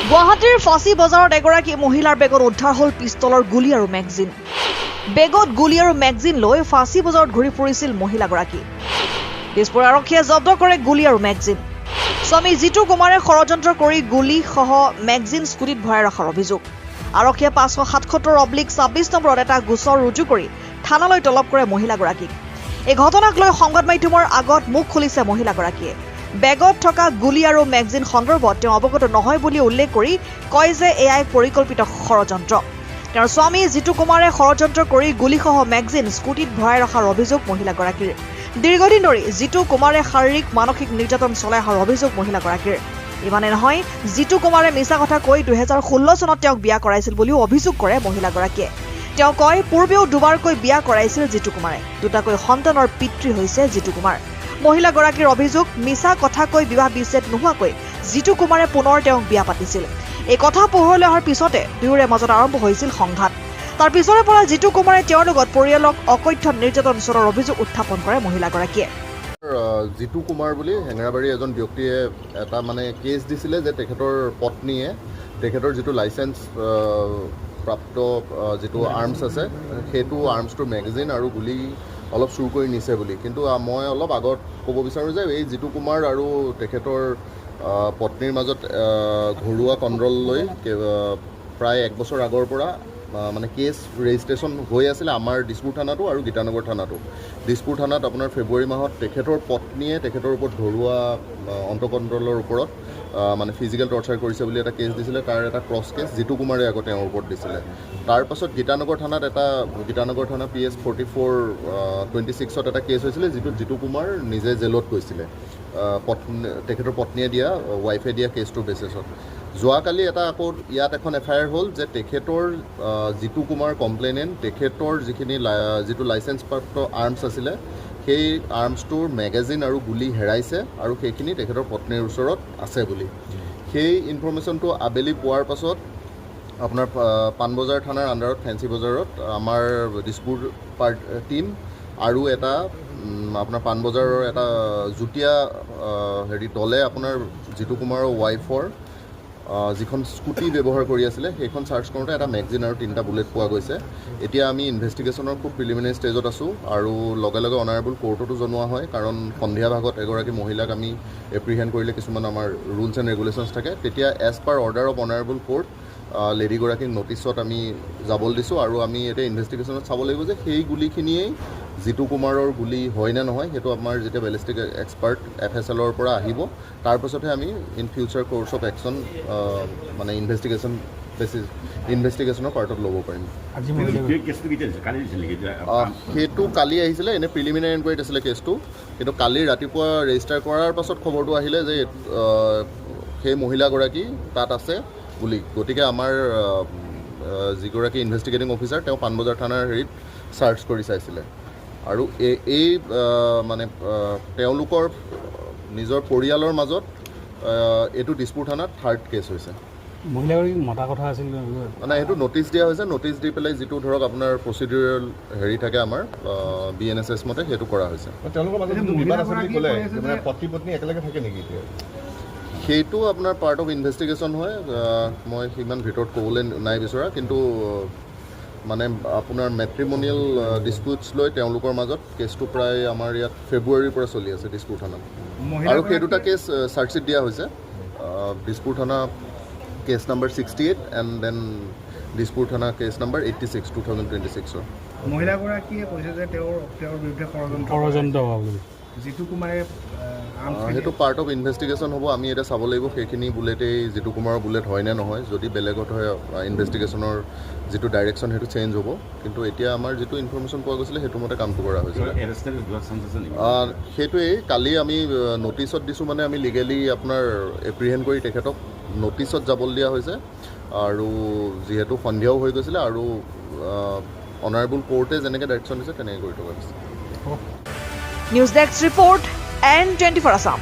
গুৱাহাটীৰ ফাঁচী বজাৰত এগৰাকী মহিলাৰ বেগত উদ্ধাৰ হ'ল পিষ্টলৰ গুলী আৰু মেগজিন। বেগত গুলী আৰু মেগজিন লৈ ফাঁচী বজাৰত ঘূৰি ফুৰিছিল মহিলাগৰাকী। দিছপুৰ আৰক্ষীয়ে জব্দ কৰে গুলী আৰু মেগজিন। স্বামী জিতু কুমাৰে ষড়যন্ত্ৰ কৰি গুলীসহ মেগজিন স্কুটিত ভৰাই ৰখাৰ অভিযোগ। আৰক্ষীয়ে 577/26 নম্বৰত এটা গোচৰ ৰুজু কৰি থানালৈ তলব কৰে মহিলাগৰাকীক। এই ঘটনাক লৈ সংবাদ মাধ্যমৰ আগত মুখ খুলিছে মহিলাগৰাকীয়ে। বেগত থকা গুলী আৰু মেগজিন সন্দৰ্ভত তেওঁ অৱগত নহয় বুলি উল্লেখ কৰি কয় যে এয়া এক পৰিকল্পিত ষড়যন্ত্ৰ। তেওঁৰ স্বামী জিতু কুমাৰে ষড়যন্ত্ৰ কৰি গুলীসহ মেগজিন স্কুটিত ভৰাই ৰখাৰ অভিযোগ মহিলাগৰাকীৰ। দীৰ্ঘদিন ধৰি জিতু কুমাৰে শাৰীৰিক মানসিক নিৰ্যাতন চলাই অহাৰ অভিযোগ মহিলাগৰাকীৰ। ইমানে নহয়, জিতু কুমাৰে মিছা কথা কৈ 2016 চনত তেওঁক বিয়া কৰাইছিল বুলিও অভিযোগ কৰে মহিলাগৰাকীয়ে। তেওঁ কয়, পূৰ্বেও দুবাৰকৈ বিয়া কৰাইছিল জিতু কুমাৰে। দুটাকৈ সন্তানৰ পিতৃ হৈছে জিতু কুমাৰ। মহিলাগৰাকীৰ অভিযোগ, মিছা কথা কৈ বিবাহ বিচ্ছেদ নোহোৱাকৈ জিতু কুমাৰে পুনৰ তেওঁক বিয়া পাতিছিল। এই কথা পোহৰলৈ অহাৰ পিছতে দুয়োৰে মাজত আৰম্ভ হৈছিল সংঘাত। তাৰ পিছৰে পৰা জিতু কুমাৰে তেওঁৰ লগত পৰিয়ালক অকথ্য নিৰ্যাতন চলোৱাৰ অভিযোগ উত্থাপন কৰে মহিলাগৰাকীয়ে। জিতু কুমাৰ বুলি হেঙেৰাবাৰীৰ এজন ব্যক্তিয়ে এটা কেছ দিছিলে যে তেখেতৰ পত্নীয়ে তেখেতৰ যিটো লাইচেন্স প্ৰাপ্ত যিটো আৰ্মছ আছে সেইটো আৰ্মছটোৰ মেগাজিন আৰু গুলী অলপ চুৰ কৰি নিছে বুলি। কিন্তু মই অলপ আগত ক'ব বিচাৰোঁ যে এই জিতু কুমাৰ আৰু তেখেতৰ পত্নীৰ মাজত ঘৰুৱা কণ্ডল লৈ প্ৰায় 1 বছৰ আগৰ পৰা কেছ ৰেজিষ্ট্ৰেশ্যন হৈ আছিলে আমাৰ দিছপুৰ থানাতো আৰু গীতানগৰ থানাতো। দিছপুৰ থানাত আপোনাৰ ফেব্ৰুৱাৰী মাহত তেখেতৰ পত্নীয়ে তেখেতৰ ওপৰত ঘৰুৱা অন্তঃকণ্ডলৰ ওপৰত ফিজিকেল টৰ্চাৰ কৰিছে বুলি এটা কেছ দিছিলে। তাৰ এটা ক্ৰছ কেছ জিতু কুমাৰে আকৌ তেওঁৰ ওপৰত দিছিলে। তাৰপাছত গীতানগৰ থানাত গীতানগৰ থানা PS 44/26ত এটা কেছ হৈছিলে, যিটোত জিতু কুমাৰ নিজে জেলত গৈছিলে তেখেতৰ পত্নীয়ে দিয়া ৱাইফে দিয়া কেছটোৰ বেচিছত। যোৱাকালি আকৌ ইয়াত এখন FIR হ'ল যে তেখেতৰ জিতু কুমাৰ কমপ্লেইনেণ্ট তেখেতৰ যিটো লাইচেন্সপ্ৰাপ্ত আৰ্মছ আছিলে সেই আৰ্মছটোৰ মেগাজিন আৰু গুলী হেৰাইছে আৰু সেইখিনি তেখেতৰ পত্নীৰ ওচৰত আছে বুলি। সেই ইনফৰ্মেশ্যনটো আবেলি পোৱাৰ পাছত আপোনাৰ পাণবজাৰ থানাৰ আণ্ডাৰত ফেঞ্চি বজাৰত আমাৰ দিছপুৰ টীম আৰু এটা আপোনাৰ পাণবজাৰৰ এটা যুটীয়া দলে আপোনাৰ জিতু কুমাৰৰ ৱাইফৰ যিখন স্কুটি ব্যৱহাৰ কৰি আছিলে সেইখন চাৰ্চ কৰোঁতে এটা মেগজিন আৰু 3টা বুলেট পোৱা গৈছে। এতিয়া আমি ইনভেষ্টিগেশ্যনৰ খুব প্ৰিলিমিনাৰী ষ্টেজত আছোঁ আৰু লগে লগে অনাৰেবল কোৰ্টতো জনোৱা হয়, কাৰণ সন্ধিয়া ভাগত এগৰাকী মহিলাক আমি এপ্ৰিহেণ্ড কৰিলে কিছুমান আমাৰ ৰুলছ এণ্ড ৰেগুলেশ্যনছ থাকে। তেতিয়া as per order of honourable court লেডিগৰাকীক নটিছত আমি যাবলৈ দিছোঁ আৰু আমি এতিয়া ইনভেষ্টিগেশ্যনত চাব লাগিব যে সেই গুলীখিনিয়েই জিতু কুমাৰৰ গুলী হয় নে নহয়। সেইটো আমাৰ যেতিয়া বেলিষ্টিক এক্সপাৰ্ট FSLৰ পৰা আহিব, তাৰপাছতহে আমি in future course of action ইনভেষ্টিগেশ্যনৰ পাৰ্টত ল'ব পাৰিম। সেইটো কালি আহিছিলে, এনে প্ৰিলিমিনাৰী এনকুৱাৰীত আছিলে কেছটো, কিন্তু কালি ৰাতিপুৱা ৰেজিষ্টাৰ কৰাৰ পাছত খবৰটো আহিলে যে সেই মহিলাগৰাকী তাত আছে বুলি। গতিকে আমাৰ যিগৰাকী ইনভেষ্টিগেটিং অফিচাৰ তেওঁ পাণবজাৰ থানাৰ চাৰ্চ কৰি চাইছিলে আৰু এই তেওঁলোকৰ নিজৰ পৰিয়ালৰ মাজত এইটো দিছপুৰ থানাত 3rd কেছ হৈছে। মহিলাগৰাকীক মতা কথা আছিল সেইটো নটিচ দিয়া হৈছে। নটিচ দি পেলাই যিটো ধৰক আপোনাৰ প্ৰচিডিউৰেল থাকে আমাৰ BNSS মতে সেইটো কৰা হৈছে। তেওঁলোকৰ মাজত বিবাদ আছে বুলি ক'লে, পত্নী পত্নী একেলগে থাকে নেকি? সেইটো আপোনাৰ পাৰ্ট অফ ইনভেষ্টিগেশ্যন হয়। মই সিমান ভিতৰত ক'বলৈ নাই বিচৰা, কিন্তু আপোনাৰ মেট্ৰিমনিয়েল ডিছপিউটছ লৈ তেওঁলোকৰ মাজত কেছটো প্ৰায় আমাৰ ইয়াত ফেব্ৰুৱাৰীৰ পৰা চলি আছে দিছপুৰ থানাত। আৰু সেই দুটা কেছ চাৰ্জশ্বিট দিয়া হৈছে। দিছপুৰ থানা case number 68 and then Dispur থানা কেছ নম্বৰ 86 2026। মহিলাগৰাকীয়ে কৈছে যে তেওঁৰ বিৰুদ্ধে ষড়যন্ত্ৰ হোৱা বুলি। জিতু কুমাৰে সেইটো পাৰ্ট অফ ইনভেষ্টিগেশ্যন হ'ব। আমি এতিয়া চাব লাগিব সেইখিনি বুলেটেই জিতু কুমাৰৰ বুলেট হয় নে নহয়। যদি বেলেগত হয় ইনভেষ্টিগেশ্যনৰ যিটো ডাইৰেকশ্যন সেইটো চেঞ্জ হ'ব। কিন্তু এতিয়া আমাৰ যিটো ইনফৰ্মেশ্যন পোৱা গৈছিলে সেইটো মতে কামটো কৰা হৈছিলে। সেইটোৱেই কালি আমি নটিচত দিছোঁ, আমি লিগেলি আপোনাৰ এপ্ৰিহেণ্ড কৰি তেখেতক নটিচত যাবলৈ দিয়া হৈছে আৰু যিহেতু সন্ধিয়াও হৈ গৈছিলে আৰু অনাৰেবল কোৰ্টে যেনেকৈ ডাইৰেকশ্যন দিছে তেনেকৈ কৰি থকা হৈছে। News desk report N24 Assam।